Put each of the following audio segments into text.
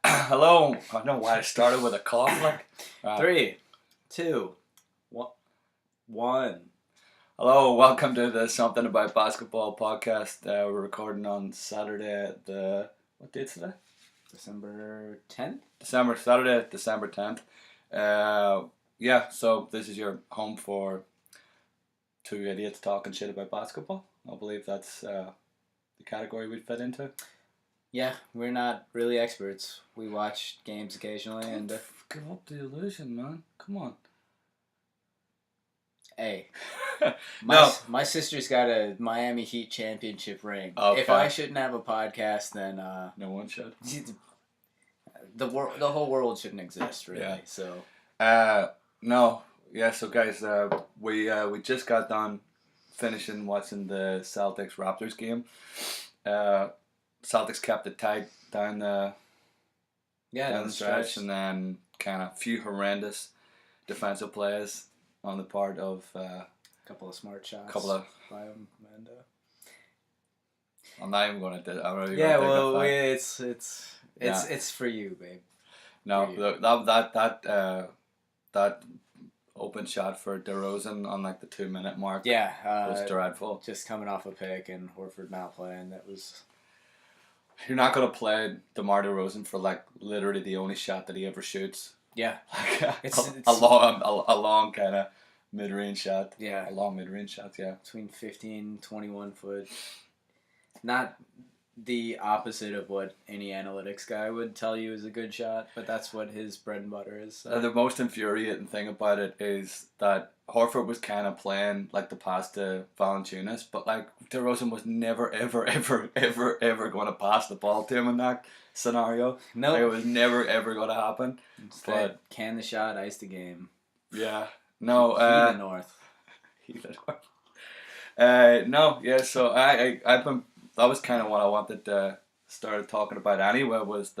Hello. I don't know why I started with a cough. Three, two, one. Hello, welcome to the Something About Basketball podcast. We're recording on Saturday. What date's today? December 10th. Saturday, December 10th. So this is your home for two idiots talking shit about basketball. I believe that's the category we'd fit into. Yeah, we're not really experts. We watch games occasionally and... Give up the illusion, man. Come on. Hey, No. my sister's got a Miami Heat championship ring. Okay. If I shouldn't have a podcast, then No one should. the whole world shouldn't exist, really. Yeah. So no, yeah. So guys, we just got done finishing watching the Celtics Raptors game. Celtics kept it tight down the stretch, and then kind of few horrendous defensive plays on the part of a couple of smart shots. By him, and I'm not even going to. I'm not even yeah, gonna well, take it's for you, babe. No, that open shot for DeRozan on like the 2-minute mark. Was dreadful. Just coming off a pick and Horford not playing, that was. You're not gonna play DeMar DeRozan for like literally the only shot that he ever shoots. Yeah, it's a long kind of mid-range shot. Yeah, a long mid-range shot. Yeah, between 15, 21 foot. Not the opposite of what any analytics guy would tell you is a good shot, but that's what his bread and butter is. So. The most infuriating thing about it is that Horford was kind of playing like the pass to Valanciunas, but like DeRozan was never, ever, ever, ever, ever going to pass the ball to him in that scenario. No, it was never, ever going to happen. Instead, can the shot, ice the game. Yeah, no. Heat the North. Heat the North. No, yeah. So I've been. That was kind of what I wanted to start talking about anyway. Was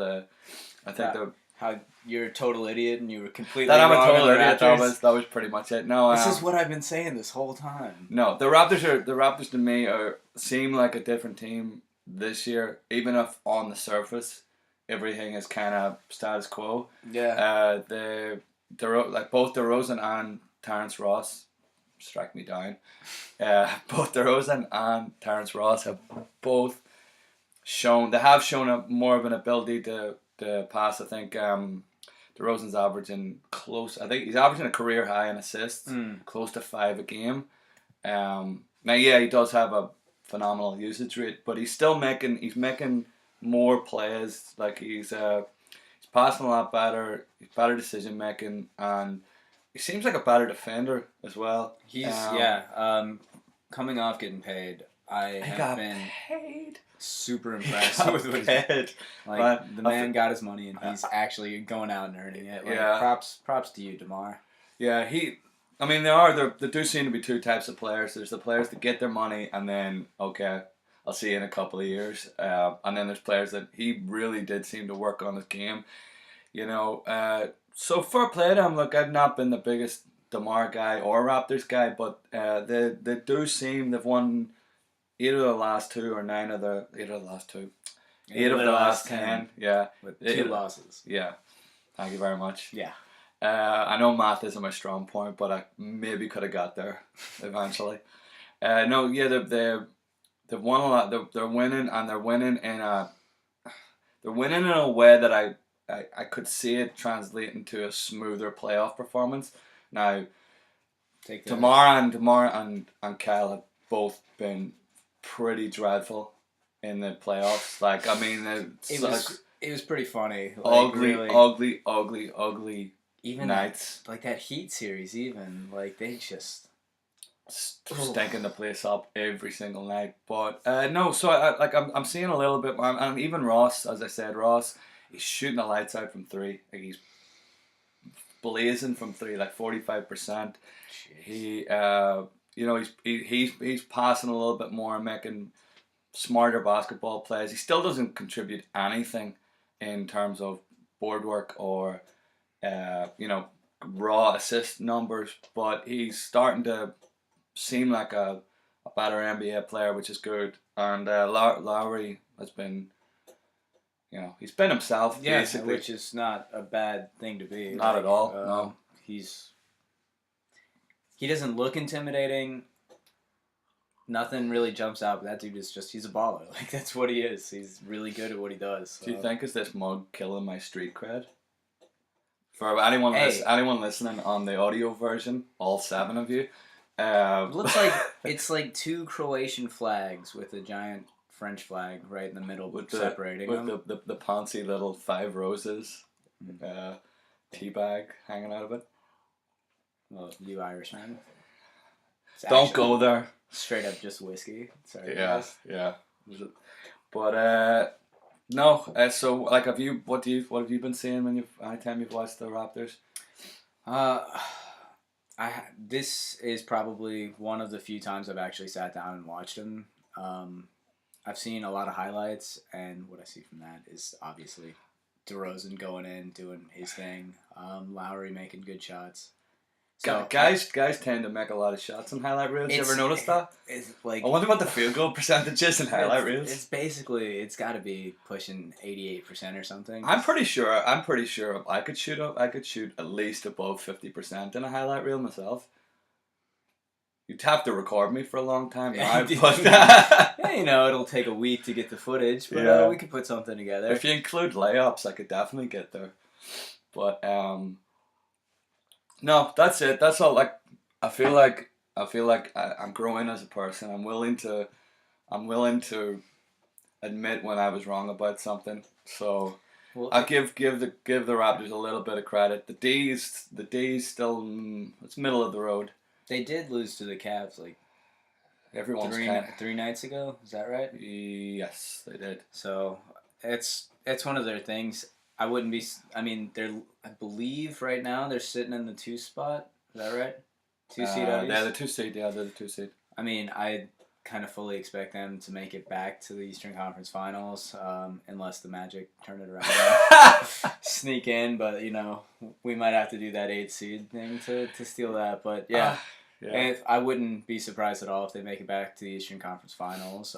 how you're a total idiot and you were completely that I'm a wrong total on the idiot. Raptors. That was pretty much it. No, this is what I've been saying this whole time. No, the Raptors to me seem like a different team this year. Even if on the surface everything is kind of status quo. Yeah. Like both DeRozan and Terrence Ross strike me down. Both DeRozan and Terrence Ross have both shown more of an ability to pass. I think DeRozan's averaging I think he's averaging a career high in assists, close to 5 a game. Now yeah, he does have a phenomenal usage rate, but he's making more plays. Like he's passing a lot better. He's better decision making, and he seems like a better defender as well. He's coming off getting paid. I have been paid. Super impressed with what he's paid. Like the man got his money and he's actually going out and earning it. Like, props to you, DeMar. Yeah, they do seem to be two types of players. There's the players that get their money and then okay, I'll see you in a couple of years. And then there's players that he really did seem to work on his game. So fair play to him. Look, I've not been the biggest DeMar guy or Raptors guy, but they do seem they've won 8 of the last 2 or 9 of the 8 of the last 2. 8 of the last 10. Yeah. With 2 losses. Yeah. Thank you very much. Yeah. I know math isn't my strong point, but I maybe could have got there eventually. No, yeah, they've won a lot. They're winning, and they're winning in a way that I could see it translate into a smoother playoff performance. Now, DeMar and Kyle have both been pretty dreadful in the playoffs. Like, I mean, it was pretty funny. Like, ugly. Even nights like that Heat series, even like they just stinking the place up every single night. But no, so I'm seeing a little bit, and even Ross, as I said, he's shooting the lights out from 3. Like he's blazing from 3, like 45%. He, he's passing a little bit more, making smarter basketball plays. He still doesn't contribute anything in terms of board work or, raw assist numbers, but he's starting to seem like a better NBA player, which is good. And Lowry has been, he's been himself, basically. Which is not a bad thing to be. Not at all, no. He doesn't look intimidating. Nothing really jumps out, but that dude is he's a baller. Like, that's what he is. He's really good at what he does. So. Do you think is this mug killing my street cred? For anyone listening on the audio version, all 7 of you. It looks like it's like 2 Croatian flags with a giant French flag right in the middle, separating them. With the poncy little 5 roses tea bag hanging out of it. Well, you Irishmen. Don't go there. Straight up just whiskey. Sorry, yeah, guys. Yeah. But no. So like, what have you been seeing anytime you've watched the Raptors? This is probably one of the few times I've actually sat down and watched them. I've seen a lot of highlights, and what I see from that is obviously DeRozan going in, doing his thing. Lowry making good shots. So guys tend to make a lot of shots in highlight reels. You ever noticed that? It's like, I wonder what the field goal percentage is in highlight reels. It's got to be pushing 88% or something. I'm pretty sure I could shoot at least above 50% in a highlight reel myself. You'd have to record me for a long time. Yeah, it'll take a week to get the footage, but we could put something together. If you include layups, I could definitely get there. But no, that's it. That's all. Like, I feel like I'm growing as a person. I'm willing to admit when I was wrong about something. So I give the Raptors a little bit of credit. The D's still it's middle of the road. They did lose to the Cavs like everyone's 3 nights ago. Is that right? Yes, they did. So it's one of their things. I wouldn't be. I mean, I believe right now they're sitting in the 2 spot. Is that right? 2 seed. Yeah, the 2 seed. Yeah, they're the 2 seed. I mean, I kind of fully expect them to make it back to the Eastern Conference Finals, unless the Magic turn it around, sneak in. But we might have to do that 8 seed thing to steal that. But yeah. And I wouldn't be surprised at all if they make it back to the Eastern Conference Finals.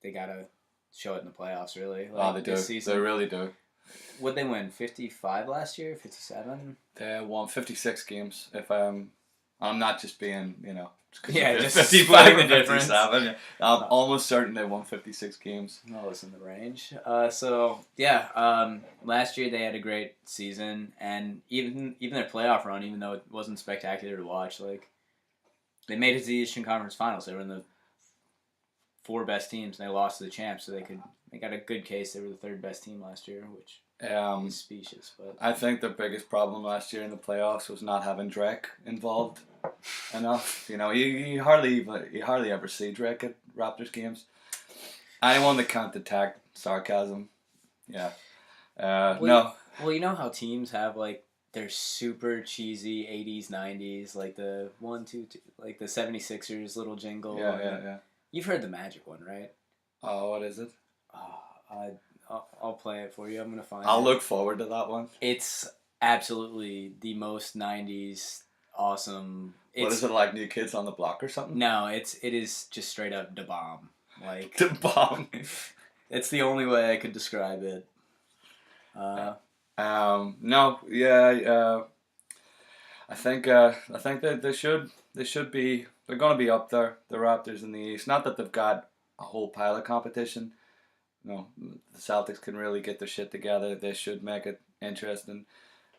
They gotta show it in the playoffs, really. They do. They really do. What'd they win? 55 last year? 57? They won 56 games. If I'm not just being, just 55 the and difference. 57. I'm almost certain they won 56 games. No, it's in the range. Last year they had a great season, and even their playoff run, even though it wasn't spectacular to watch, like, they made it to the Eastern Conference Finals. They were in the 4 best teams, and they lost to the champs, so they got a good case. They were the 3rd best team last year, which is specious. But I think the biggest problem last year in the playoffs was not having Drake involved enough. You hardly ever see Drake at Raptors games. Anyone that can't detect sarcasm, yeah. No. Well, you know how teams have like their super cheesy 80s, 90s, like the 1, 2, 2, like the 76ers little jingle. Yeah. You've heard the Magic one, right? Oh, what is it? I'll play it for you. I'm gonna find. I'll look forward to that one. It's absolutely the most 90s awesome. What is it, like New Kids on the Block or something? No, it is just straight up da bomb. Like da bomb. It's the only way I could describe it. No, yeah. I think that they should be. They're going to be up there, the Raptors in the East. Not that they've got a whole pile of competition. The Celtics can really get their shit together. They should make it interesting.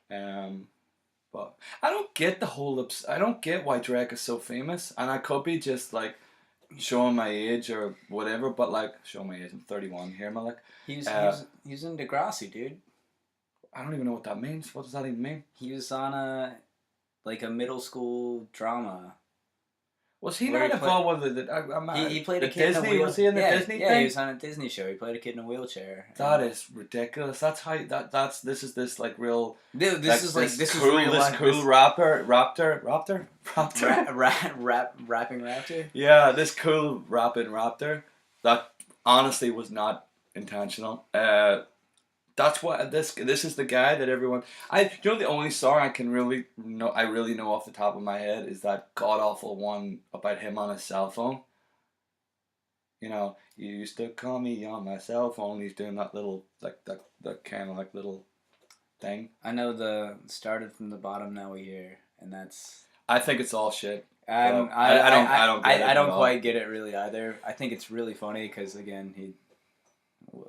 But I don't get I don't get why Drake is so famous. And I could be just like showing my age or whatever. But like showing my age, I'm 31 here, Malik. He's in Degrassi, dude. I don't even know what that means. What does that even mean? He was on a middle school drama. Was he not involved with he played a kid Disney? in a wheelchair. Was he in the Disney thing? Yeah, he was on a Disney show. He played a kid in a wheelchair. That is ridiculous. That's how this is like real. This is cool rapper. Rapping raptor. Yeah, this cool rapping raptor. That honestly was not intentional. That's what this is the guy that everyone. The only song I really know off the top of my head is that god awful one about him on his cell phone. You know, you used to call me on my cell phone. He's doing that little, like, that kind of, like, little thing. I know the started from the bottom, now we hear, and that's... I think it's all shit. I don't quite get it really either. I think it's really funny because, again, he...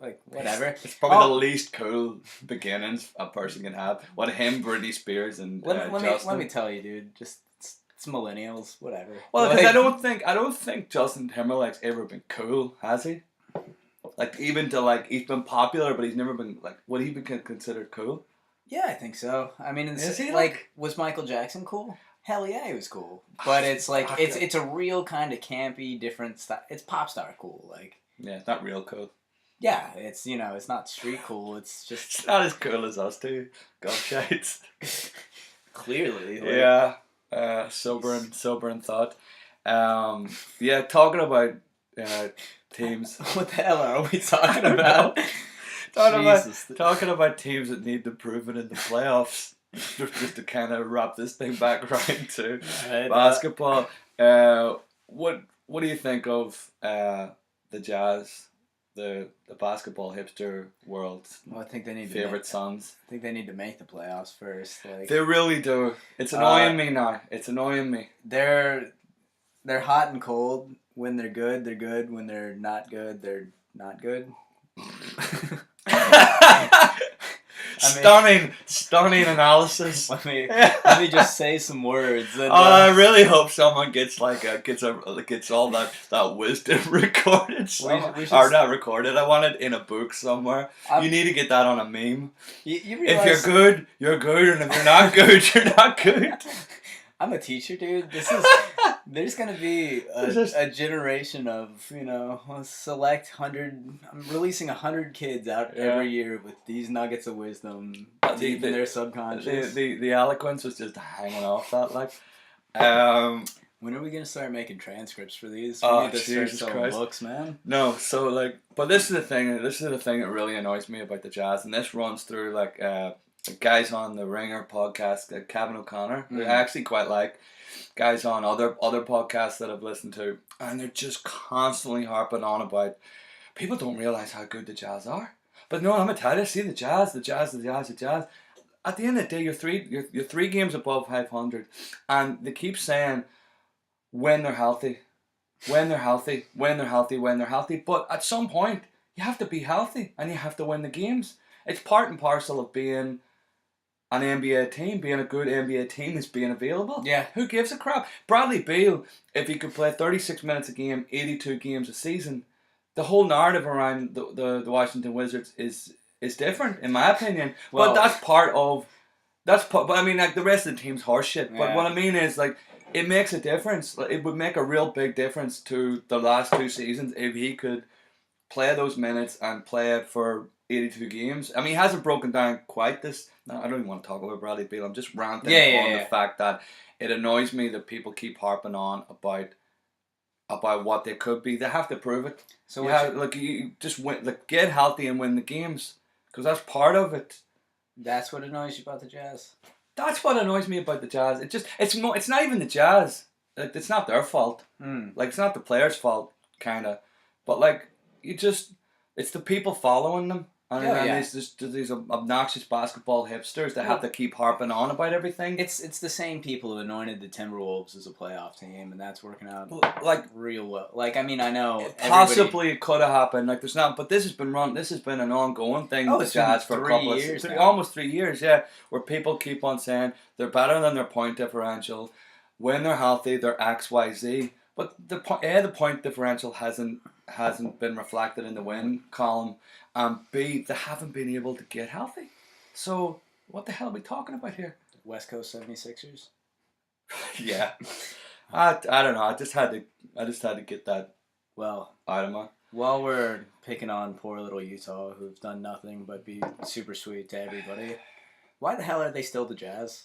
Like, whatever. It's probably the least cool beginnings a person can have. What him, Britney Spears, and let me tell you, dude. Just it's millennials, whatever. Well, because I don't think Justin Timberlake's ever been cool, has he? Like, even to, like, he's been popular, but he's never been, like, would he be considered cool? Yeah, I think so. I mean, is he like, was Michael Jackson cool? Hell yeah, he was cool. But it's like it's a real kind of campy, different style. It's pop star cool, like. Yeah, it's not real cool. Yeah, it's, you know, it's not street cool. It's just... It's not as cool as us two. Gobshites. Clearly. Like... Yeah. Sobering thought. Yeah, talking about teams. What the hell are we talking about? talking about teams that need to prove it in the playoffs. just to kind of wrap this thing back around to basketball. What do you think of the Jazz? The basketball hipster world. Well, I think they need favorite sons. I think they need to make the playoffs first. Like, they really do. It's annoying me now. It's annoying me. They're hot and cold. When they're good, they're good. When they're not good, they're not good. Stunning analysis. Let me just say some words. And, I really hope someone gets all that wisdom recorded. Or not recorded. I want it in a book somewhere. You need to get that on a meme. You realize, if you're good, you're good, and if you're not good, you're not good. I'm a teacher, dude. There's gonna be a generation of, you know, select 100. I'm releasing 100 kids out every year with these nuggets of wisdom deep in their subconscious. The eloquence was just hanging off that, like. When are we gonna start making transcripts for these? We need to start selling books, man. No, so like, but this is the thing. This is the thing that really annoys me about the Jazz, and this runs through like guys on the Ringer podcast, Kevin O'Connor, who I actually quite like. Guys on other podcasts that I've listened to, and they're just constantly harping on about people don't realize how good the Jazz are. But no, I'm gonna tell you, see the Jazz. At the end of the day, you're three games above 500, and they keep saying when they're healthy. But at some point, you have to be healthy and you have to win the games. It's part and parcel of being an NBA team, being a good NBA team is being available. Yeah. Who gives a crap? Bradley Beal, if he could play 36 minutes a game, 82 games a season, the whole narrative around the Washington Wizards is different, in my opinion. Well, but but I mean, like, the rest of the team's horseshit. Yeah. But what I mean is, like, it makes a difference. It would make a real big difference to the last 2 seasons if he could play those minutes and play it for 82 games. I mean, he hasn't broken down quite this. No, I don't even want to talk about Bradley Beal. I'm just ranting on the fact that it annoys me that people keep harping on about what they could be. They have to prove it. So you just win, like, get healthy and win the games, because that's part of it. That's what annoys you about the Jazz. That's what annoys me about the Jazz. It's not even the Jazz. Like, it's not their fault. Like, it's not the players' fault, kind of. But like, it's the people following them. And these obnoxious basketball hipsters that have to keep harping on about everything. It's the same people who anointed the Timberwolves as a playoff team, and that's working out like real well. Like, I mean, I know it possibly could have happened. Like, there's not, but this has been an ongoing thing with the Jazz for a couple of years, almost 3 years, where people keep on saying they're better than their point differential. When they're healthy, they're XYZ. But the point differential hasn't been reflected in the win column. B, they haven't been able to get healthy. So what the hell are we talking about here? West Coast 76ers? Yeah. I don't know. I just had to get that out of my... While we're picking on poor little Utah, who've done nothing but be super sweet to everybody, why the hell are they still the Jazz?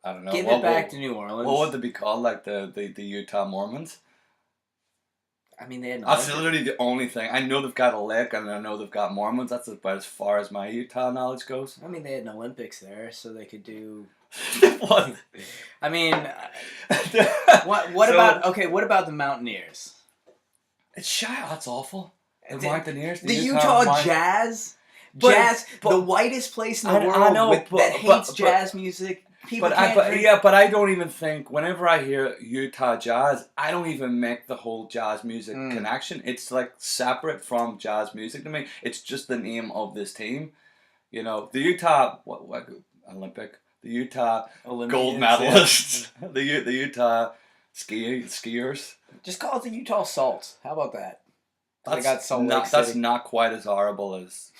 I don't know. Give it back to New Orleans. What would they be called? Like the Utah Mormons? I mean, they had that's literally the only thing. I know they've got a lake, and I know they've got Mormons. That's about as far as my Utah knowledge goes. I mean, they had an Olympics there, so they could do... What? I mean, what about the Mountaineers? It's shy. That's awful. The Mountaineers. The Utah Jazz. Jazz, the whitest place in the world I know, that hates jazz music. People can't drink. But I don't even think, whenever I hear Utah Jazz, I don't even make the whole jazz music connection. It's like separate from jazz music to me. It's just the name of this team. You know, the Utah Olympic, the Utah Olympians, gold medalists, the Utah skiers. Just call it the Utah Salts. How about that? That's not quite as horrible as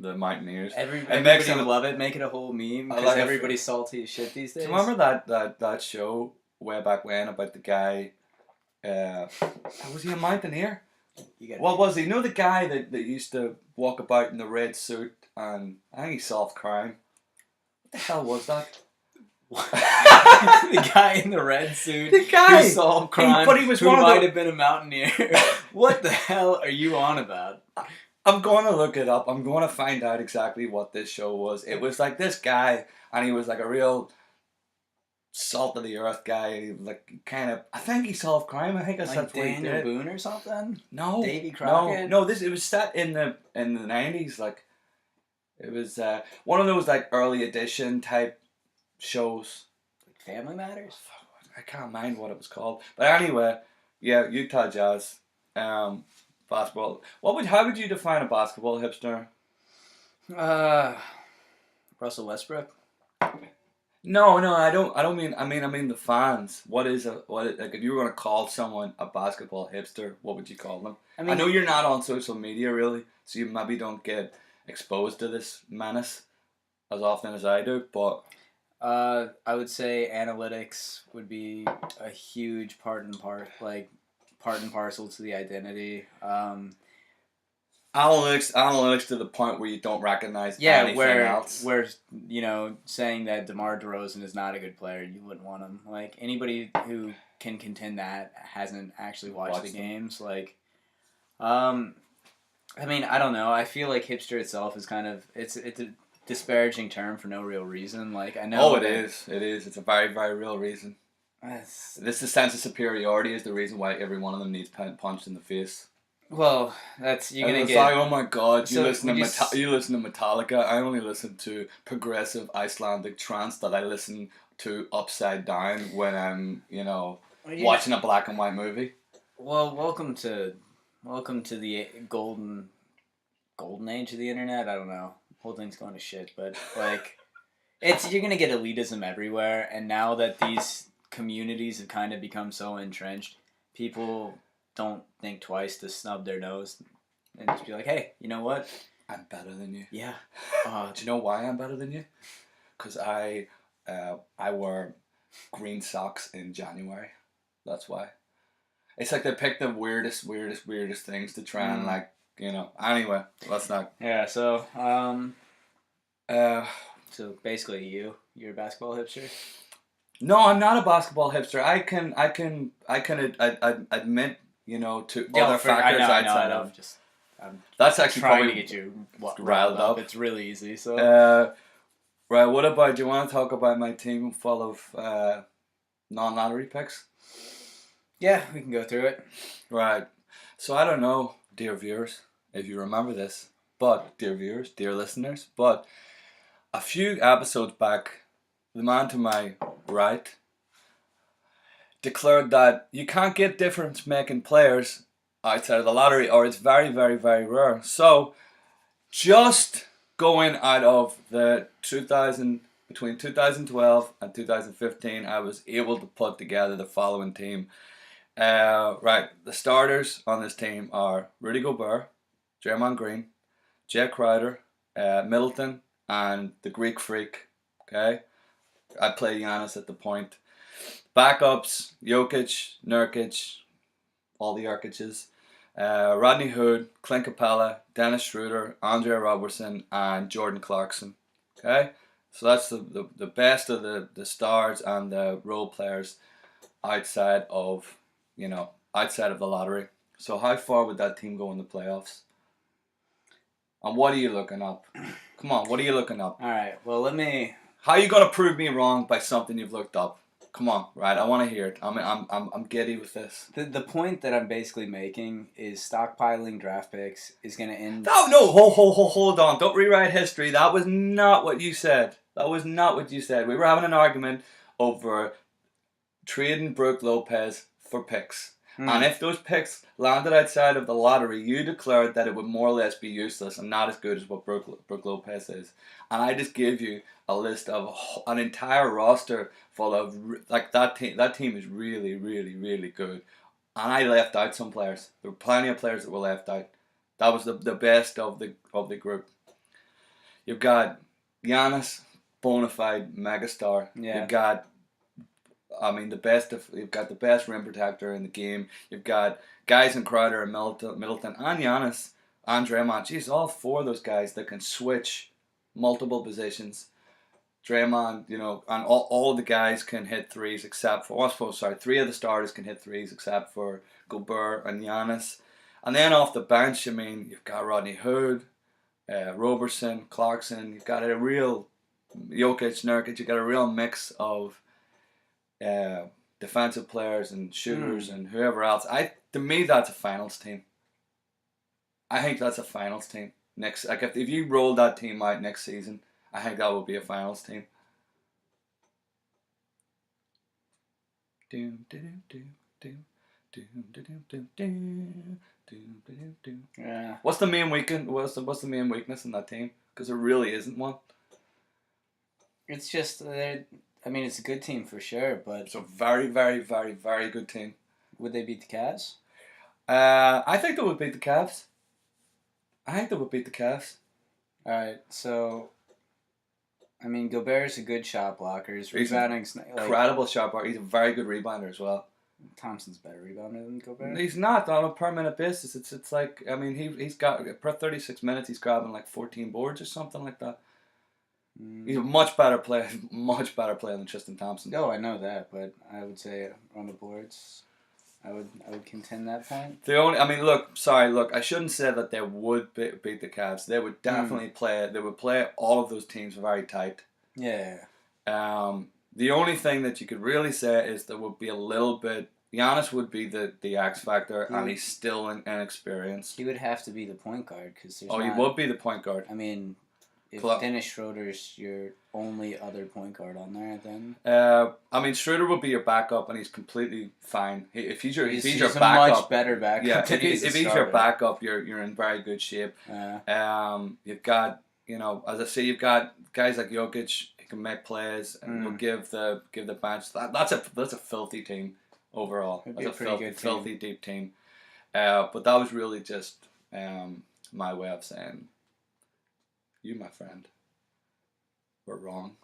the Mountaineers. Everybody would love it. Make it a whole meme because everybody's salty as shit these days. Do you remember that show way back when about the guy? Was he a Mountaineer? What was he? You know the guy that used to walk about in the red suit and I think he solved crime. What the hell was that? The guy in the red suit. The guy who solved crime. But he was who might have been a mountaineer. What the hell are you on about? I'm going to look it up. I'm going to find out exactly what this show was. It was like this guy, and he was like a real salt of the earth guy. Like kind of, I think he solved crime. I think that's what he did. Daniel Boone or something. No, Davy Crockett. No. It was set in the 90s. Like it was one of those like early edition type shows. Family Matters. I can't mind what it was called, but anyway, yeah, Utah Jazz. Basketball. How would you define a basketball hipster? Russell Westbrook. No, I don't mean. I mean the fans. Like if you were gonna call someone a basketball hipster, what would you call them? I know you're not on social media really, so you maybe don't get exposed to this menace as often as I do. But I would say analytics would be a huge part and parcel to the identity. Analytics to the point where you don't recognize anything else. Where saying that DeMar DeRozan is not a good player, you wouldn't want him. Like anybody who can contend that hasn't actually watched the games. Like, I don't know. I feel like hipster itself is kind of it's a disparaging term for no real reason. Like I know. Oh, it is. It's a very, very real reason. This sense of superiority is the reason why every one of them needs punched in the face. Well, you're gonna get. Like, oh my god, you listen to Metallica. I only listen to progressive Icelandic trance that I listen to upside down when I'm watching a black and white movie. Well, welcome to the golden age of the internet. I don't know, whole thing's going to shit, but like, you're gonna get elitism everywhere, and now that these communities have kind of become so entrenched, people don't think twice to snub their nose and just be like, hey, you know what? I'm better than you. Yeah. Do you know why I'm better than you? Because I wear green socks in January. That's why. It's like they pick the weirdest things to try and Anyway, let's not. Yeah. So so basically, you're a basketball hipster. No, I'm not a basketball hipster. I can admit, to other factors outside of. That's actually trying probably to get you riled up. It's really easy. So. Right. What about? Do you want to talk about my team full of non-lottery picks? Yeah, we can go through it. Right. So I don't know, dear viewers, if you remember this, but dear viewers, dear listeners, but a few episodes back, the man to my right declared that you can't get difference-making players outside of the lottery, or it's very, very, very rare. So, just going out of the between 2012 and 2015, I was able to put together the following team. The starters on this team are Rudy Gobert, Draymond Green, Jay Crowder, Middleton, and the Greek Freak. Okay, I play Giannis at the point. Backups: Jokic, Nurkic, all the Urkics, Rodney Hood, Clint Capella, Dennis Schroeder, Andre Robertson, and Jordan Clarkson. Okay, so that's the best of the stars and the role players outside of the lottery. So how far would that team go in the playoffs? And what are you looking up? Come on, what are you looking up? All right. Well, How are you gonna prove me wrong by something you've looked up? Come on, right? I want to hear it. I'm giddy with this. The point that I'm basically making is stockpiling draft picks is going to end. Oh no! Hold on! Don't rewrite history. That was not what you said. That was not what you said. We were having an argument over trading Brook Lopez for picks. And if those picks landed outside of the lottery, you declared that it would more or less be useless and not as good as what Brook Lopez is. And I just gave you a list of an entire roster full of like that team. That team is really, really, really good. And I left out some players. There were plenty of players that were left out. That was the best of the group. You've got Giannis, bona fide megastar. Yeah. You've got, you've got the best rim protector in the game. You've got guys in Crowder and Middleton and Giannis and Draymond. Jeez, all four of those guys that can switch multiple positions. Draymond, and all the guys can hit threes except for, three of the starters can hit threes except for Gobert and Giannis. And then off the bench, you've got Rodney Hood, Roberson, Clarkson. You've got a real Jokic, Nurkic. You've got a real mix of defensive players and shooters and whoever else. To me, that's a finals team. I think that's a finals team. If you roll that team out next season, I think that will be a finals team. Yeah. What's the main weakness in that team? Because there really isn't one. It's just it's a good team for sure, but it's a very, very, very, very good team. Would they beat the Cavs? I think they would beat the Cavs. All right, so Gobert's a good shot blocker. He's rebounding's incredible shot blocker. He's a very good rebounder as well. Thompson's better rebounder than Gobert. He's not on a per minute basis. It's like he's got per 36 minutes he's grabbing like 14 boards or something like that. He's a much better player than Tristan Thompson. No, I know that, but I would say on the boards, I would contend that point. I shouldn't say that they would beat the Cavs. They would definitely play. They would play all of those teams very tight. Yeah. The only thing that you could really say is there would be a little bit. Giannis would be the X factor, and he's still inexperienced. He would have to be the point guard because he would be the point guard. If Dennis Schroeder's your only other point guard on there, then Schroeder would be your backup, and he's completely fine. If he's your he's backup, a much better backup. Yeah, if he's your backup, you're in very good shape. You've got as I say, you've got guys like Jokic who can make plays and will give the bench. That's a filthy team overall. That's a filthy deep team. But that was really just my way of saying, you, my friend, were wrong.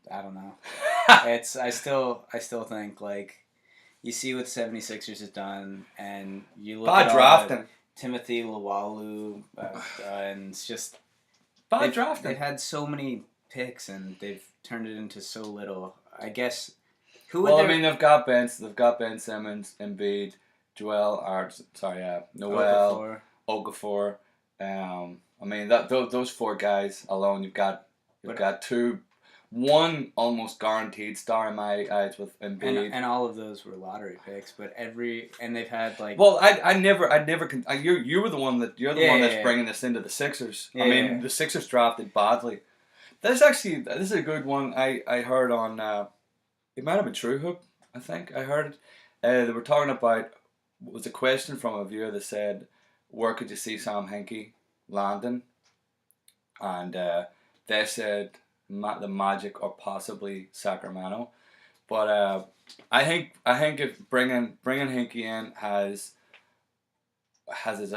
I don't know. I still think you see what 76ers has done, and you look at drafting. Timothy Luwawu, and it's just bad drafting. They've had so many picks, and they've turned it into so little. I guess. They've got Ben Simmons, Embiid, Noel, Okafor. Those four guys alone. You've got one almost guaranteed star in my eyes with Embiid, and all of those were lottery picks. But they've had you were the one that's bringing this into the Sixers. Yeah, the Sixers drafted badly. This is a good one. I heard on. It might have been True Hoop, I think. I heard it. They were talking about, it was a question from a viewer that said, where could you see Sam Hinkie landing? And they said the Magic or possibly Sacramento. But I think if bringing Hinkie in has its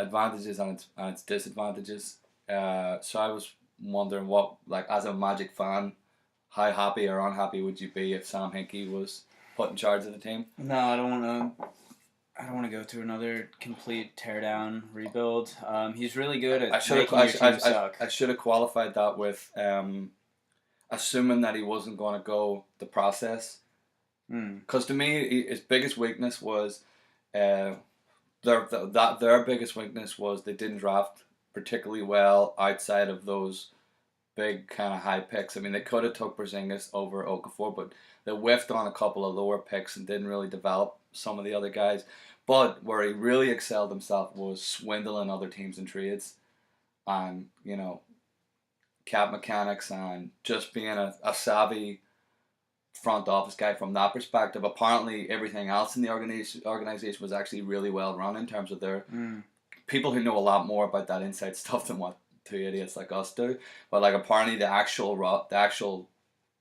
advantages and its disadvantages. So I was wondering what, as a Magic fan, how happy or unhappy would you be if Sam Hinkie was put in charge of the team? No, I don't want to go through another complete teardown rebuild. He's really good at making your team suck. I should have qualified that with assuming that he wasn't going to go the process. Because to me, his biggest weakness was their biggest weakness was they didn't draft particularly well outside of those big kind of high picks. I mean, they could have took Porzingis over Okafor, but they whiffed on a couple of lower picks and didn't really develop some of the other guys. But where he really excelled himself was swindling other teams in trades, and cap mechanics, and just being a savvy front office guy from that perspective. Apparently, everything else in the organization was actually really well run in terms of their people who know a lot more about that inside stuff than what two idiots like us do. But like apparently the actual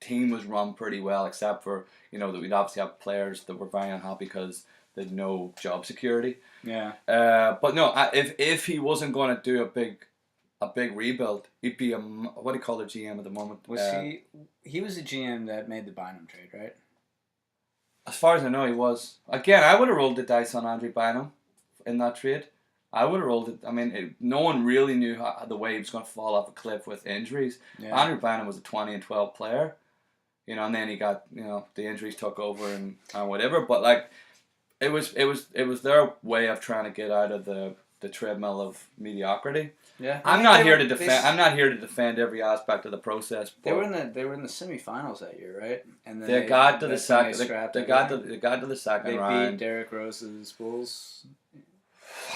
team was run pretty well, except for that we'd obviously have players that were very unhappy because they had no job security. Yeah. But no, if he wasn't going to do a big rebuild, he'd be what do you call the GM at the moment? Was he was a GM that made the Bynum trade, right? As far as I know, he was. Again, I would have rolled the dice on Andrew Bynum in that trade. I would have rolled it. I mean, no one really knew the way he was going to fall off a cliff with injuries. Yeah. Andrew Bynum was a 20-12 player, and then he got the injuries took over and whatever. But like, it was their way of trying to get out of the treadmill of mediocrity. Yeah, I'm not here to defend every aspect of the process. They were in the semifinals that year, right? And then they got to the second. They got to the second round. They beat Derrick Rose's Bulls.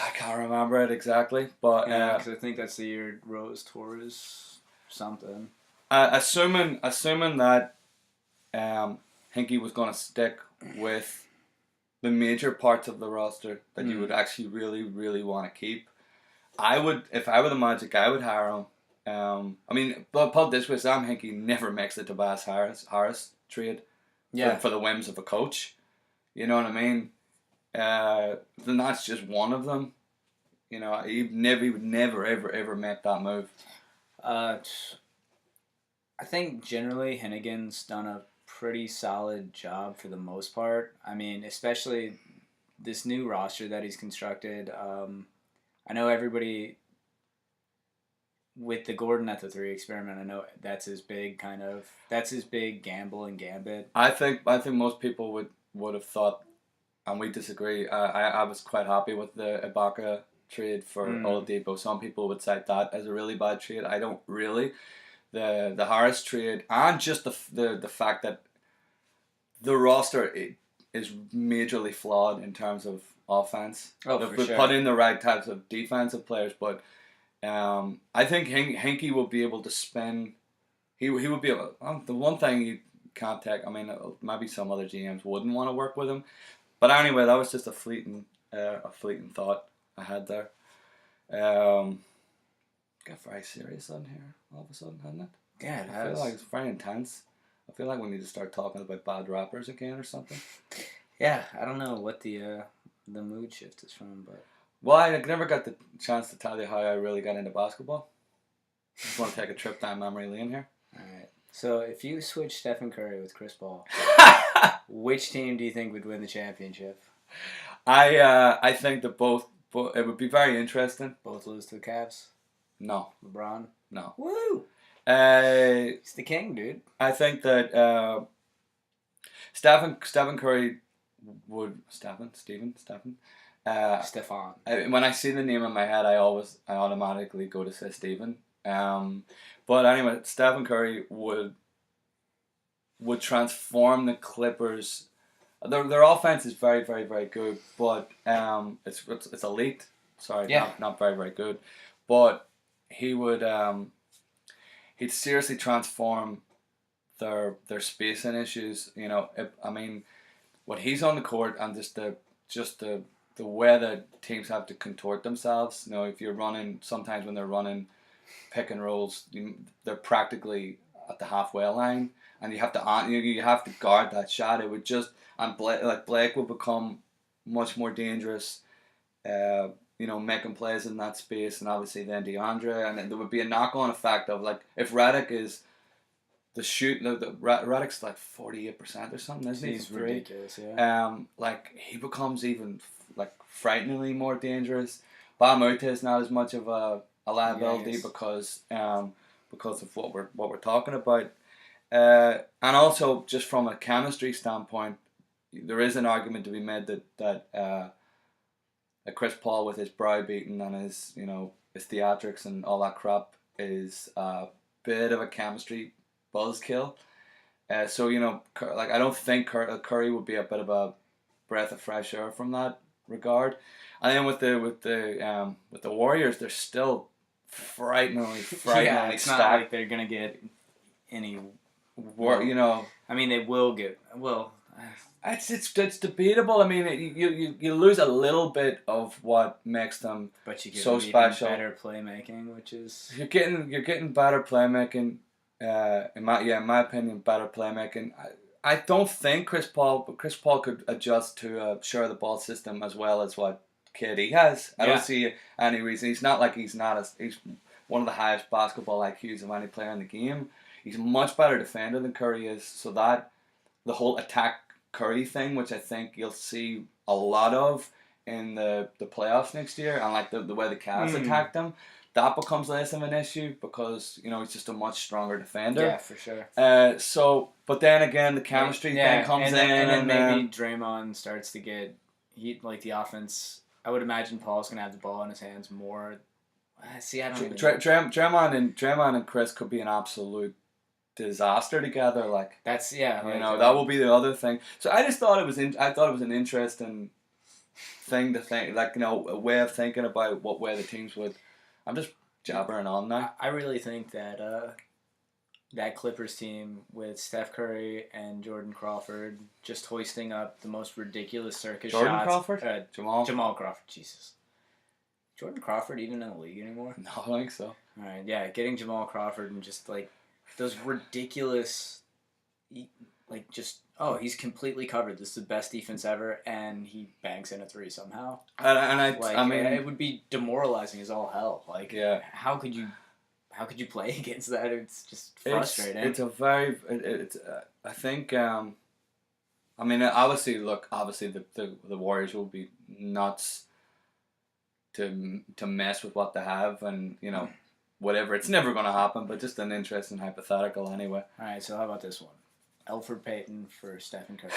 I can't remember it exactly, but because I think that's the year Rose tore his something. Assuming that Hinkie was going to stick with the major parts of the roster that you would actually really, really want to keep, I would, if I were the Magic, I would hire him. I mean, but put it this way, Sam Hinkie never makes the Tobias Harris trade for the whims of a coach. You know what I mean? Then that's just one of them. He would never ever make that move. I think generally Hennigan's done a pretty solid job for the most part. I mean, especially this new roster that he's constructed. I know everybody with the Gordon at the 3 experiment. I know that's his big gamble and gambit. I think most people would have thought. And we disagree. I was quite happy with the Ibaka trade for Oladipo. Some people would cite that as a really bad trade. I don't really. The Harris trade, and just the fact that the roster is majorly flawed in terms of offense. We put in the right types of defensive players, but I think Hinkie will be able to spin. He would be able. The one thing you can't take. I mean, maybe some other GMs wouldn't want to work with him. But anyway, that was just a fleeting thought I had there. Got very serious on here all of a sudden, hasn't it? Yeah, it has. I feel like it's very intense. I feel like we need to start talking about bad rappers again or something. Yeah, I don't know what the mood shift is from, but. Well, I never got the chance to tell you how I really got into basketball. I just want to take a trip down memory lane here. All right. So if you switch Stephen Curry with Chris Paul. Which team do you think would win the championship? I think that both it would be very interesting. Both lose to the Cavs? No. LeBron? No. Woo! He's the king, dude. I think that Stephen Curry would Stefan. When I see the name in my head, I automatically go to say Stephen. But anyway, Stephen Curry would transform the Clippers. Their offense is very, very, very good, but it's elite. Sorry, not very, very good. But he would he'd seriously transform their spacing issues. I mean, when he's on the court and just the way that teams have to contort themselves. If you're running, sometimes when they're running pick and rolls, they're practically at the halfway line. And you have to guard that shot. It would just Blake would become much more dangerous. Making plays in that space, and obviously then DeAndre, and then there would be a knock-on effect of if Redick is the shoot. Redick's like 48% or something, isn't he? He's ridiculous. Yeah. He becomes even frighteningly more dangerous. Bam Moute is not as much of a liability because of what we're talking about. And also, just from a chemistry standpoint, there is an argument to be made that Chris Paul, with his brow beating and his his theatrics and all that crap, is bit of a chemistry buzzkill. So like I don't think Curry would be a bit of a breath of fresh air from that regard. And then with the Warriors, they're still frighteningly yeah, it's stacked. not like they're gonna get any. I mean, they will get It's debatable. I mean, you lose a little bit of what makes them but you get so special. Better playmaking, which is you're getting better playmaking. In my opinion, better playmaking. I don't think Chris Paul could adjust to a share the ball system as well as what KD has. I don't see any reason. He's not like he's one of the highest basketball IQs of any player in the game. He's a much better defender than Curry is. So that the whole attack Curry thing, which I think you'll see a lot of in the playoffs next year, and like the way the Cavs attacked him, that becomes less of an issue because he's just a much stronger defender. Yeah, for sure. But then again, the chemistry thing comes in, and then maybe Draymond starts to get the offense. I would imagine Paul's gonna have the ball in his hands more. See, I don't even know. Draymond and Chris could be an absolute disaster together. Like that's that will be the other thing. So I just thought it was an interesting thing to think, like a way of thinking about what way the teams would. I'm just jabbering on that. I really think that that Clippers team with Steph Curry and Jordan Crawford just hoisting up the most ridiculous circus shots. Crawford? Jamal Crawford, Jesus. Jordan Crawford even in the league anymore? No, I don't think so. Alright, yeah, getting Jamal Crawford and just like those ridiculous, like just, he's completely covered. This is the best defense ever, and he banks in a three somehow. I mean, it would be demoralizing as all hell. Like, yeah. How could you play against that? It's just frustrating. I think. I mean, obviously the Warriors will be nuts to mess with what they have, and whatever. It's never going to happen, but just an interesting hypothetical anyway. All right, so how about this one? Elfrid Payton for Stephen Curry.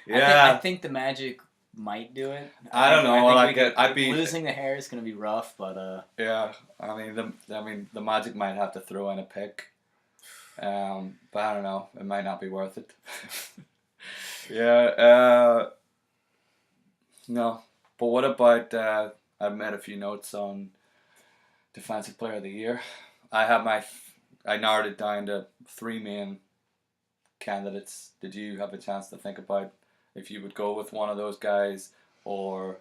Yeah. I think the Magic might do it. I don't know. I'd be losing the hair is going to be rough, but yeah. I mean, the Magic might have to throw in a pick. But I don't know. It might not be worth it. Yeah. No. But what about? I've made a few notes on Defensive Player of the Year. I narrowed it down to 3 main candidates. Did you have a chance to think about if you would go with one of those guys or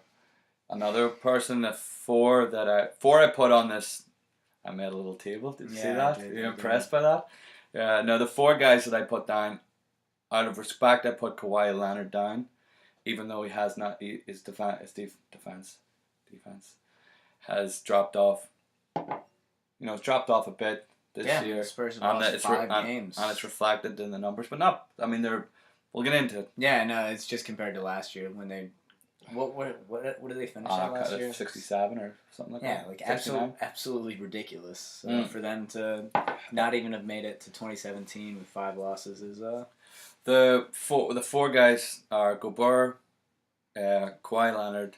another person? Four I put on this. I made a little table. Did you see that? Are you impressed by that? Yeah. No, the 4 guys that I put down, out of respect, I put Kawhi Leonard down, even though he has not. His defense has dropped off. It's dropped off a bit this year. Spurs have lost 5 games, and it's reflected in the numbers. But not. I mean, we'll get into it. Yeah, no, it's just compared to last year when they. What did they finish at last year? 67 or something like that. Yeah, like absolutely ridiculous. For them to not even have made it to 2017 with 5 losses is The 4 guys are Gobert, Kawhi Leonard,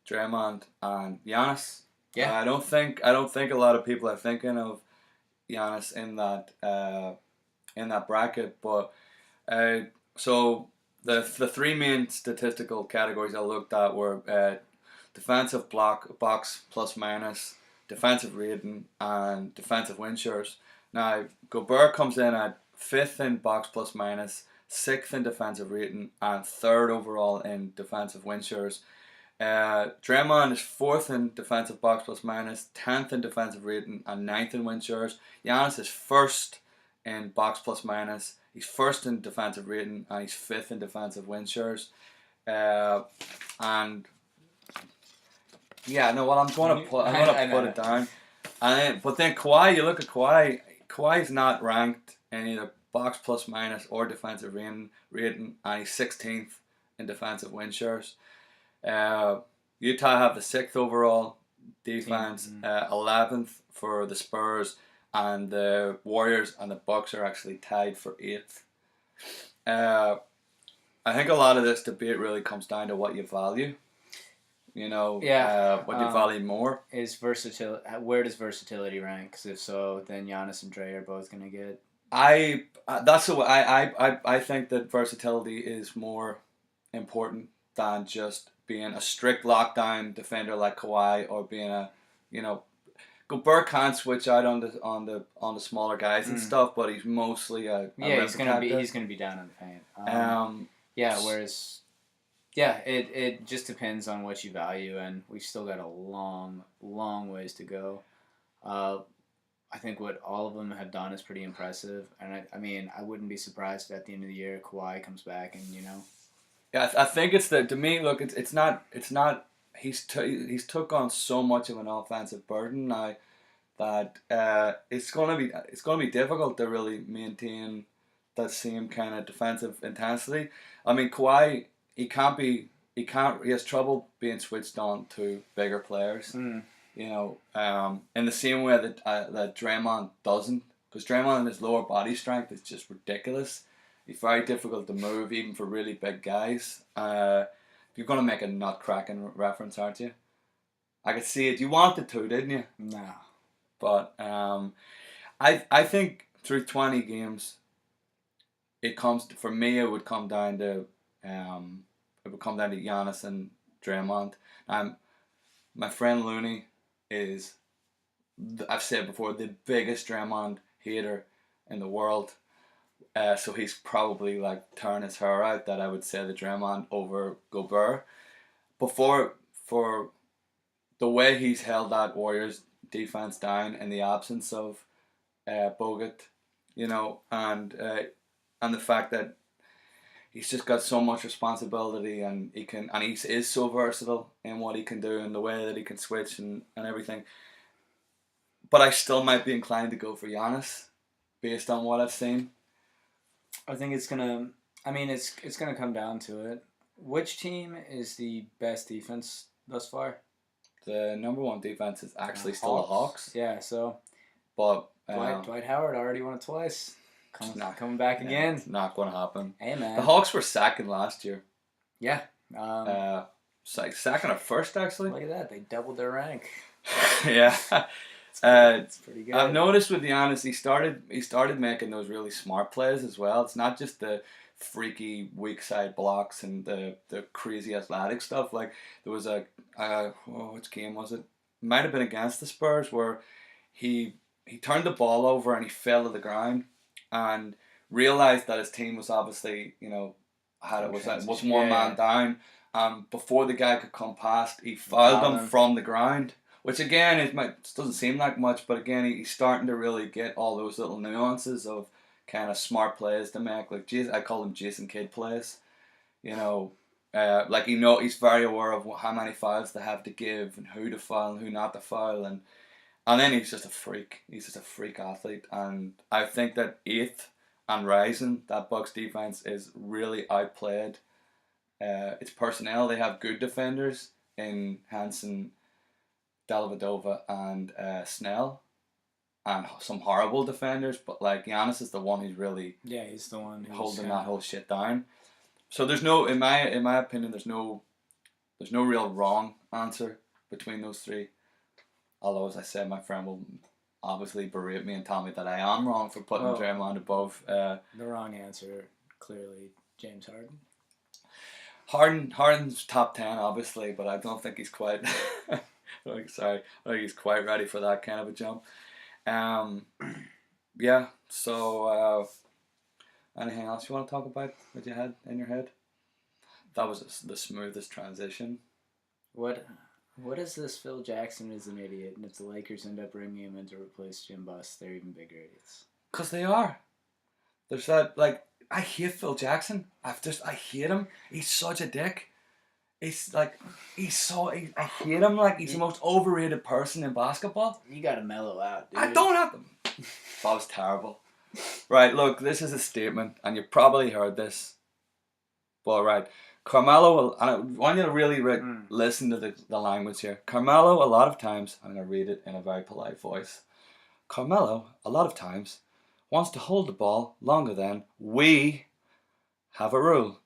Draymond, and Giannis. Yeah. I don't think a lot of people are thinking of Giannis in that bracket, but so the 3 main statistical categories I looked at were defensive box plus minus, defensive rating, and defensive win shares. Now Gobert comes in at 5th in box plus minus, 6th in defensive rating, and 3rd overall in defensive win shares. Draymond is 4th in defensive box plus minus, 10th in defensive rating, and 9th in win shares. Giannis is 1st in box plus minus. He's 1st in defensive rating, and he's 5th in defensive win shares. And yeah, no, well, I'm going to put it down. But then Kawhi, you look at Kawhi. Kawhi's not ranked in either box plus minus or defensive rating, and he's 16th in defensive win shares. Utah have the 6th overall defense, 11th for the Spurs, and the Warriors and the Bucks are actually tied for 8th. I think a lot of this debate really comes down to what you value. You know, Yeah. what do you value more? Is versatility? Where does versatility rank? Because if so, then Giannis and Dre are both gonna get. I think that versatility is more important than just being a strict lockdown defender like Kawhi or being a, you know, Gobert can't switch out on the smaller guys and stuff, but he's mostly a he's gonna be down in the paint. Whereas. Yeah, it just depends on what you value, and we've still got a long ways to go. I think what all of them have done is pretty impressive, and I mean, I wouldn't be surprised if at the end of the year Kawhi comes back and Yeah, I think it's to me. Look, it's not. He's took on so much of an offensive burden now that it's gonna be difficult to really maintain that same kind of defensive intensity. I mean, Kawhi. He has trouble being switched on to bigger players. You know, in the same way that Draymond doesn't, because Draymond and his lower body strength is just ridiculous. He's very difficult to move, even for really big guys. You're gonna make a nut-cracking reference, aren't you? I could see it. You wanted to, didn't you? No. But I think through 20 games, it would come down to Giannis and Draymond. My friend Looney is, I've said before, the biggest Draymond hater in the world. So he's probably like tearing his hair out that I would say the Draymond over Gobert. For the way he's held that Warriors defense down in the absence of Bogut, you know, and the fact that he's just got so much responsibility, and he is so versatile in what he can do and the way that he can switch and everything. But I still might be inclined to go for Giannis based on what I've seen. I think it's gonna come down to it. Which team is the best defense thus far? The number one defense is actually still the Hawks. Yeah, so. But Dwight Howard already won it twice. Coming back again. It's not going to happen. Hey, man. The Hawks were second last year. Yeah. Second or first, actually. Look at that. They doubled their rank. Yeah. It's pretty good. I've noticed with Giannis, he started making those really smart plays as well. It's not just the freaky weak side blocks and the crazy athletic stuff. Like there was which game was it? Might have been against the Spurs where he turned the ball over and he fell to the ground and realized that his team was obviously, you know, was one man down. Before the guy could come past, he fouled him from the ground. Which again, it doesn't seem like much, but again, he's starting to really get all those little nuances of kind of smart plays to make. Like I call them Jason Kidd plays. You know, like he's very aware of how many fouls they have to give and who to foul and who not to foul, and then he's just a freak. He's just a freak athlete, and I think that 8th and rising, that Bucks defense is really outplayed. It's personnel. They have good defenders in Hansen, Dellavedova and Snell, and some horrible defenders, but like Giannis is the one who's really he's the one holding that whole shit down. So there's no, in my opinion, there's no real wrong answer between those three. Although, as I said, my friend will obviously berate me and tell me that I am wrong for putting Draymond above. The wrong answer, clearly, James Harden. Harden's top 10, obviously, but I don't think he's quite. I think he's quite ready for that kind of a jump. Yeah. So, anything else you want to talk about that you had in your head? That was the smoothest transition. What is this? Phil Jackson is an idiot, and if the Lakers end up bringing him in to replace Jim Buss, they're even bigger idiots. Cause they are. There's that I hate Phil Jackson. I hate him. He's such a dick. It's like I hate him. Like he's the most overrated person in basketball. You gotta mellow out, dude. I don't have them. That was terrible. Right, look, this is a statement, and you probably heard this. But right, Carmelo, and I want you to really listen to the language here. Carmelo, a lot of times, I'm gonna read it in a very polite voice. Carmelo, a lot of times, wants to hold the ball longer than we have a rule.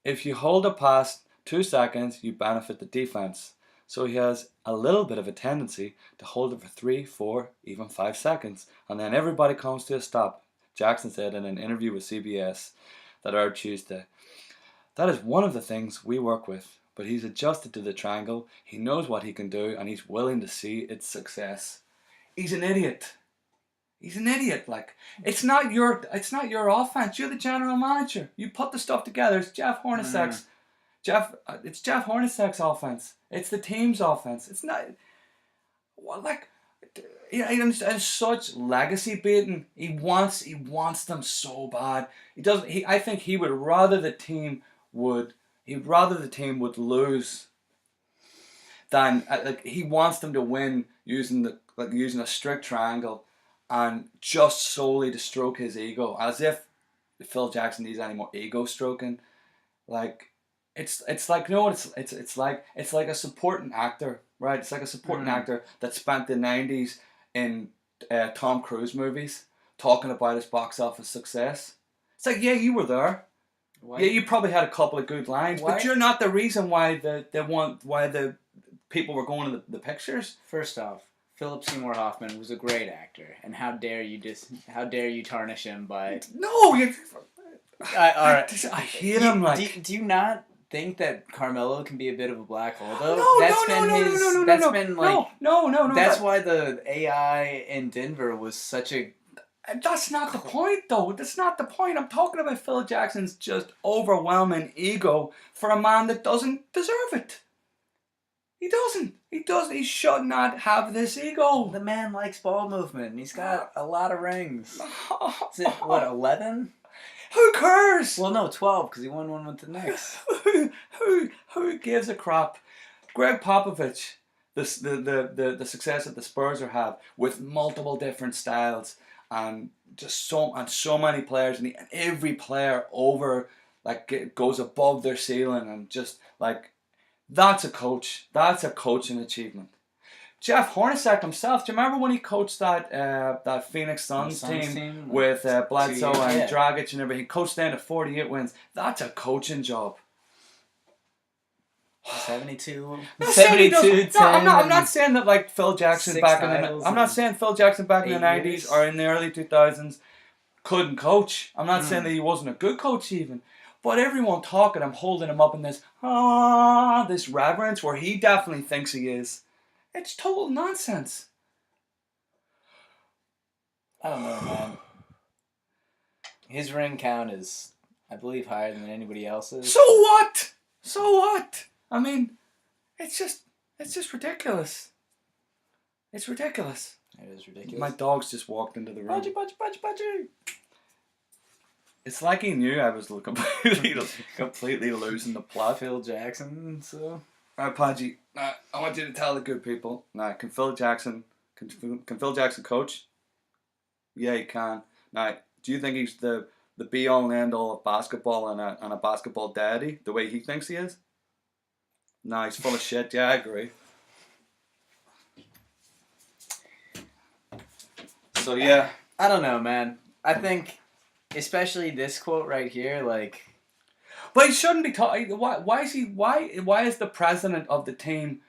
If you hold it past 2 seconds, you benefit the defense. So he has a little bit of a tendency to hold it for 3, 4, even 5 seconds. And then everybody comes to a stop. Jackson said in an interview with CBS that aired Tuesday, "That is one of the things we work with. But he's adjusted to the triangle. He knows what he can do, and he's willing to see its success." He's an idiot. He's an idiot. Like, it's not your offense. You're the general manager. You put the stuff together. It's Jeff Hornacek's. It's Jeff Hornacek's offense. It's the team's offense. It's not. Well, like, it's such legacy baiting. He wants them so bad. He doesn't. I think he would rather the team would. He'd rather the team would lose than like he wants them to win using a strict triangle and just solely to stroke his ego, as if Phil Jackson needs any more ego stroking. Like it's like it's like a supporting actor, right? It's like a supporting actor that spent the 90s in Tom Cruise movies talking about his box office success. It's like, yeah, you were there. Why? Yeah, you probably had a couple of good lines, but you're not the reason why the people were going to the pictures. First off, Philip Seymour Hoffman was a great actor, and how dare you tarnish him by? No, I hate him. Like, do you not think that Carmelo can be a bit of a black hole though? No. That's why the AI in Denver was such a. That's not the point, though. That's not the point. I'm talking about Phil Jackson's just overwhelming ego for a man that doesn't deserve it. He doesn't. He should not have this ego. The man likes ball movement. He's got a lot of rings. Is it, what, 11? Who cares? Well, no, 12, because he won one with the Knicks. Who gives a crap? Greg Popovich, the success that the Spurs have with multiple different styles. And just so many players, and every player goes above their ceiling, and just like that's a coach. That's a coaching achievement. Jeff Hornacek himself. Do you remember when he coached that Phoenix Suns team with Bledsoe and Dragic and everything? He coached them to 48 wins. That's a coaching job. 72. I'm not saying that like Phil Jackson back in the. I'm not saying Phil Jackson back in the 90s or in the early 2000s couldn't coach. I'm not saying that he wasn't a good coach even. But everyone talking, I'm holding him up in this reverence where he definitely thinks he is. It's total nonsense. I don't know, man. His ring count is, I believe, higher than anybody else's. So what? I mean, it's just ridiculous. It's ridiculous. It is ridiculous. My dog's just walked into the room. Budgie. It's like he knew I was completely losing the plot. Phil Jackson, so. Alright, Podgy, I want you to tell the good people. Can Phil Jackson coach? Yeah, he can. Now, do you think he's the be all and end all of basketball and a basketball daddy the way he thinks he is? No, he's full of shit. Yeah, I agree. So yeah, I don't know, man. I think, especially this quote right here, like. But he shouldn't be talking. Why is the president of the team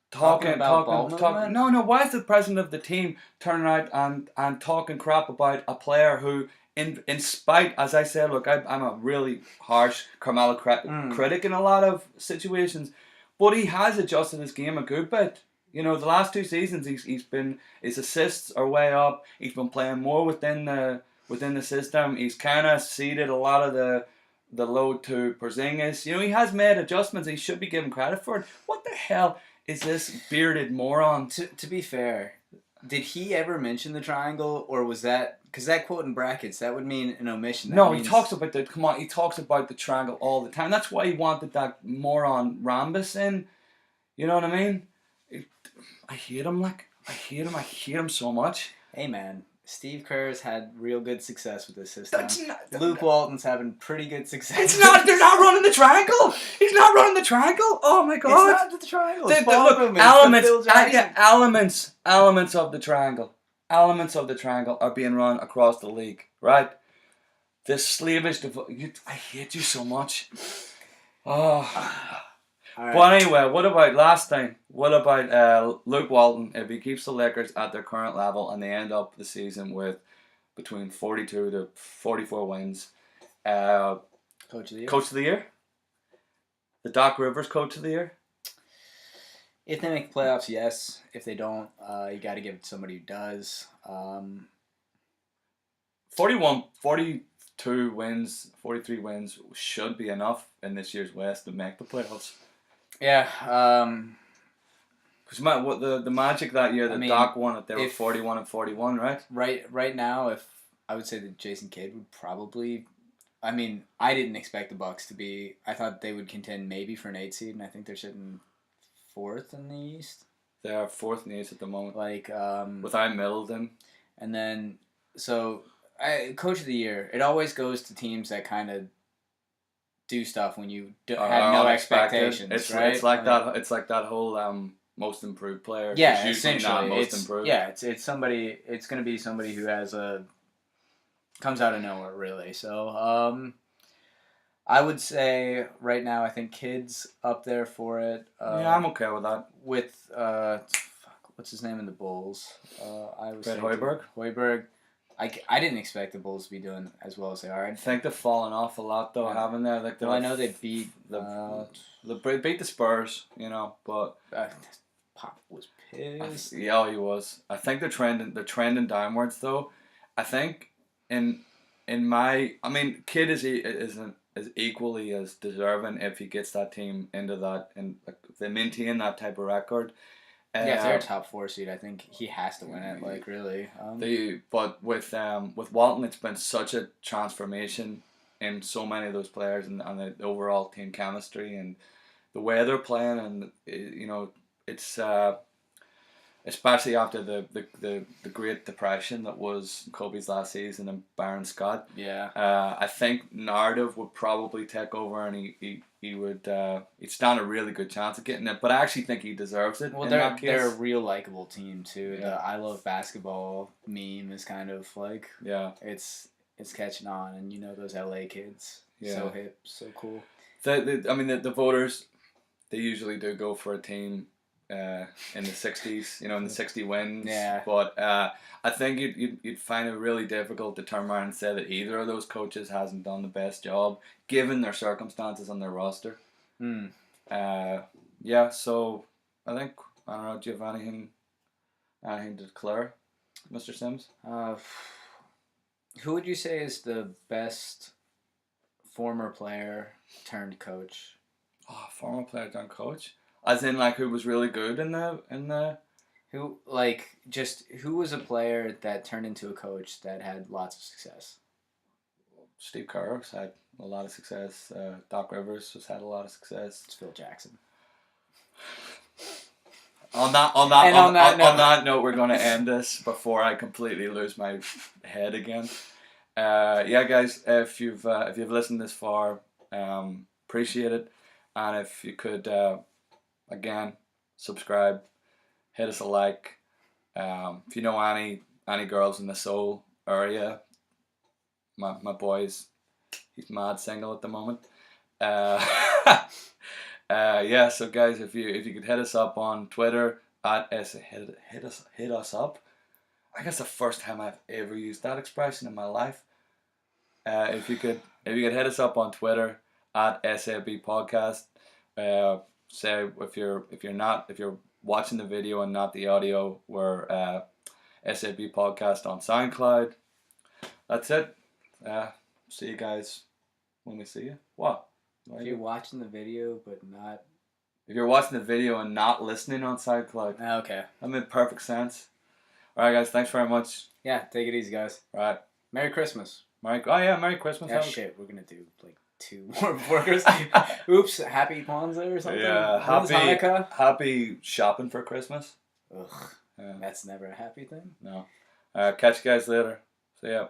talking? No. Why is the president of the team turning out and talking crap about a player who, in spite, as I said, look, I'm a really harsh Carmelo critic in a lot of situations, but he has adjusted his game a good bit. You know, the last 2 seasons, his assists are way up. He's been playing more within the system. He's kind of ceded a lot of the load to Porzingis. You know, he has made adjustments. He should be given credit for it. What the hell is this bearded moron? To be fair, did he ever mention the triangle, or was that because that quote in brackets that would mean an omission? He talks about the triangle all the time. That's why he wanted that moron rhombus in. You know what I mean? I hate him. I hate him so much. Hey man, Steve Kerr's had real good success with this system. Luke Walton's having pretty good success. They're not running the triangle. He's not running the triangle. Oh my god. It's not the triangle. Elements of the triangle. Elements of the triangle are being run across the league, right? This slavish I hate you so much. Oh. All right. But anyway, what about Luke Walton? If he keeps the Lakers at their current level and they end up the season with between 42 to 44 wins, Coach of the year. Coach of the year. The Doc Rivers Coach of the Year. If they make playoffs, yes. If they don't, you got to give it to somebody who does. 42 wins, 43 wins should be enough in this year's West to make the playoffs. Yeah. Because what the Magic that year, Doc won it. They were 41 and 41, right? Right now, if I would say that Jason Kidd would probably. I mean, I didn't expect the Bucks to be. I thought they would contend maybe for an 8 seed, and I think they're sitting 4th in the East. They are 4th in the East at the moment. Without Middleton. And then, Coach of the Year, it always goes to teams that kind of do stuff when you had no expectations. Right? It's like that. It's like that whole most improved player. Yeah, it's essentially, not most improved. Yeah, it's somebody. It's going to be somebody who comes out of nowhere, really. So, I would say right now, I think Kidd's up there for it. Yeah, I'm okay with that. With what's his name in the Bulls? Fred Hoiberg. Hoiberg. I didn't expect the Bulls to be doing as well as they are. I think they've fallen off a lot though, haven't they? I know they beat beat the Spurs, but Pop was pissed. He was. I think they're trending downwards though. I think Kidd is equally as deserving if he gets that team into that and if they maintain that type of record. If they're a top 4 seed, I think he has to win it. Really. But with Walton, it's been such a transformation in so many of those players and the overall team chemistry and the way they're playing, and it's especially after the Great Depression that was Kobe's last season and Byron Scott. Yeah. I think narrative would probably take over, and he'd stand a really good chance of getting it. But I actually think he deserves it. Well, they're a real likable team too. Yeah. The I love basketball meme is kind of it's catching on, and those LA kids, so hip, so cool. The voters, they usually do go for a team. In the 60s, in the 60 wins. Yeah. But I think you'd find it really difficult to turn around and say that either of those coaches hasn't done the best job given their circumstances on their roster. So I don't know, do you have anything to declare, Mr. Sims? Who would you say is the best former player turned coach? Oh, former player turned coach? As in, who was really good in the... Who was a player that turned into a coach that had lots of success? Steve Kerr has had a lot of success. Doc Rivers has had a lot of success. It's Phil Jackson. On that note, we're going to end this before I completely lose my head again. Guys, if you've listened this far, appreciate it, and if you could... again, subscribe, hit us a like. If you know any girls in the Seoul area, my boy's, he's mad single at the moment. So guys, if you could hit us up on Twitter hit us up. I guess the first time I've ever used that expression in my life. If you could hit us up on Twitter @SAB Podcast. Say if you're watching the video and not the audio, we're SAB Podcast on SoundCloud. That's it. See you guys when we see you. What? If you're watching the video but not... If you're watching the video and not listening on SoundCloud. Okay. That made perfect sense. Alright guys, thanks very much. Yeah, take it easy guys. Alright. Merry Christmas. Merry Christmas. Yeah, shit, we're gonna do 2 more before Christmas. Oops, happy Kwanzaa or something? Yeah, Hanukkah. Happy shopping for Christmas. Ugh, that's never a happy thing. No. Catch you guys later. See ya.